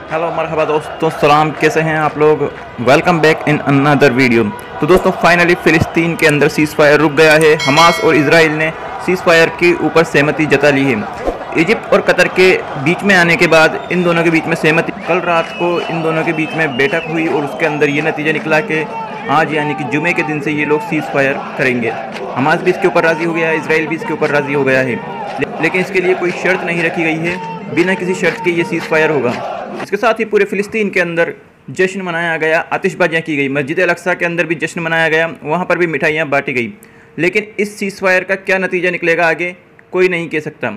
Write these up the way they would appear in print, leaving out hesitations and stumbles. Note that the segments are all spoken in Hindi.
हेलो मरहबा दोस्तों, सलाम, कैसे हैं आप लोग। Welcome back in another video. तो दोस्तों फाइनली फ़िलिस्तीन के अंदर सीज़ फायर रुक गया है। हमास और इजराइल ने सीज़ फायर के ऊपर सहमति जता ली है। इजिप्ट और कतर के बीच में आने के बाद इन दोनों के बीच में सहमति, कल रात को इन दोनों के बीच में बैठक हुई और उसके अंदर ये नतीजा निकला कि आज यानी कि जुमे के दिन से ये लोग सीज़ फायर करेंगे। हमास भी इसके ऊपर राज़ी हो गया है, इजराइल भी इसके ऊपर राज़ी हो गया है, लेकिन इसके लिए कोई शर्त नहीं रखी गई है। बिना किसी शर्त के ये सीज़ फायर होगा। इसके साथ ही पूरे फ़िलिस्तीन के अंदर जश्न मनाया गया, आतिशबाजियाँ की गई, मस्जिद अल-अक्सा के अंदर भी जश्न मनाया गया, वहाँ पर भी मिठाइयाँ बांटी गई। लेकिन इस सीज़ फायर का क्या नतीजा निकलेगा आगे कोई नहीं कह सकता।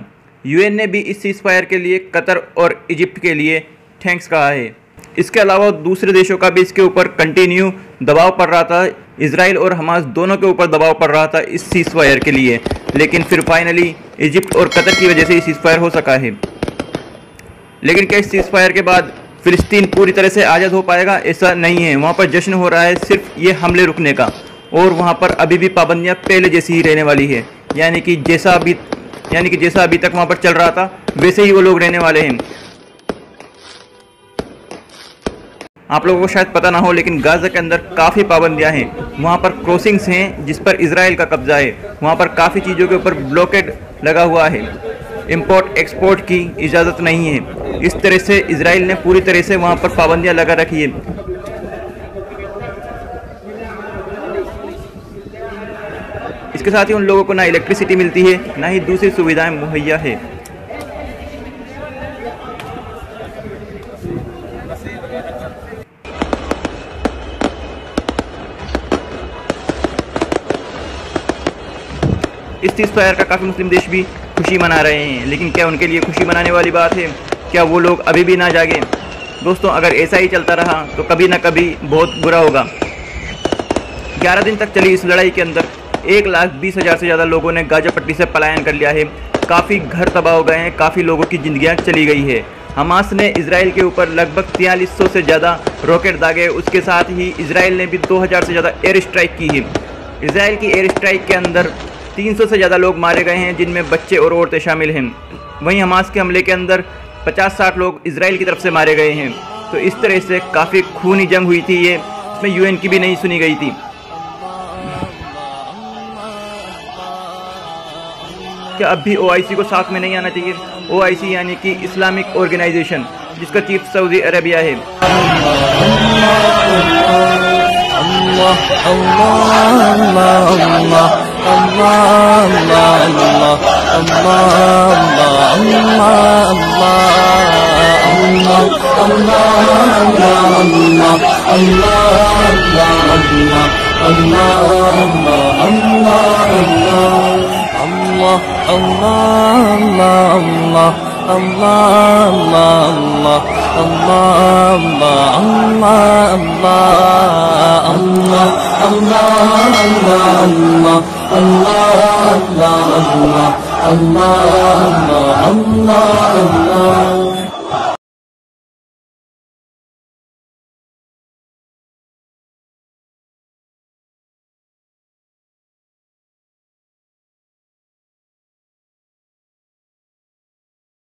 यूएन ने भी इस सीज़ फायर के लिए कतर और इजिप्ट के लिए थैंक्स कहा है। इसके अलावा दूसरे देशों का भी इसके ऊपर कंटिन्यू दबाव पड़ रहा था। इजराइल और हमास दोनों के ऊपर दबाव पड़ रहा था इस सीज़ फायर के लिए, लेकिन फिर फाइनली इजिप्ट और कतर की वजह से ये सीज़ फायर हो सका है। लेकिन क्या इस सीज़ फायर के बाद फ़िलिस्तीन पूरी तरह से आज़ाद हो पाएगा? ऐसा नहीं है। वहाँ पर जश्न हो रहा है सिर्फ ये हमले रुकने का, और वहाँ पर अभी भी पाबंदियाँ पहले जैसी ही रहने वाली है, यानी कि जैसा अभी तक वहाँ पर चल रहा था वैसे ही वो लोग रहने वाले हैं। आप लोगों को शायद पता ना हो, लेकिन गाज़ा के अंदर काफ़ी पाबंदियाँ हैं। वहाँ पर क्रॉसिंग्स हैं जिस पर इजराइल का कब्जा है। वहाँ पर काफ़ी चीज़ों के ऊपर ब्लॉकेड लगा हुआ है। इंपोर्ट एक्सपोर्ट की इजाज़त नहीं है। इस तरह से इजराइल ने पूरी तरह से वहाँ पर पाबंदियाँ लगा रखी है। इसके साथ ही उन लोगों को ना इलेक्ट्रिसिटी मिलती है, ना ही दूसरी सुविधाएं मुहैया है। इस सीज़ फायर का काफ़ी मुस्लिम देश भी खुशी मना रहे हैं, लेकिन क्या उनके लिए खुशी मनाने वाली बात है? क्या वो लोग अभी भी ना जागे? दोस्तों अगर ऐसा ही चलता रहा तो कभी ना कभी बहुत बुरा होगा। 11 दिन तक चली इस लड़ाई के अंदर 1,20,000 से ज़्यादा लोगों ने गाजा पट्टी से पलायन कर लिया है। काफ़ी घर तबाह हो गए हैं, काफ़ी लोगों की ज़िंदगियाँ चली गई है। हमास ने इजराइल के ऊपर लगभग 4300 से ज़्यादा रॉकेट दागे। उसके साथ ही इजराइल ने भी 2000 से ज़्यादा एयर स्ट्राइक की है। इजराइल की एयर स्ट्राइक के अंदर 300 से ज़्यादा लोग मारे गए हैं, जिनमें बच्चे और औरतें शामिल हैं। वहीं हमास के हमले के अंदर 50-60 लोग इजराइल की तरफ से मारे गए हैं। तो इस तरह से काफ़ी खूनी जंग हुई थी ये, इसमें यूएन की भी नहीं सुनी गई थी। क्या अब भी ओआईसी को साथ में नहीं आना चाहिए? ओआईसी यानी कि इस्लामिक ऑर्गेनाइजेशन, जिसका चीफ सऊदी अरेबिया है। Allah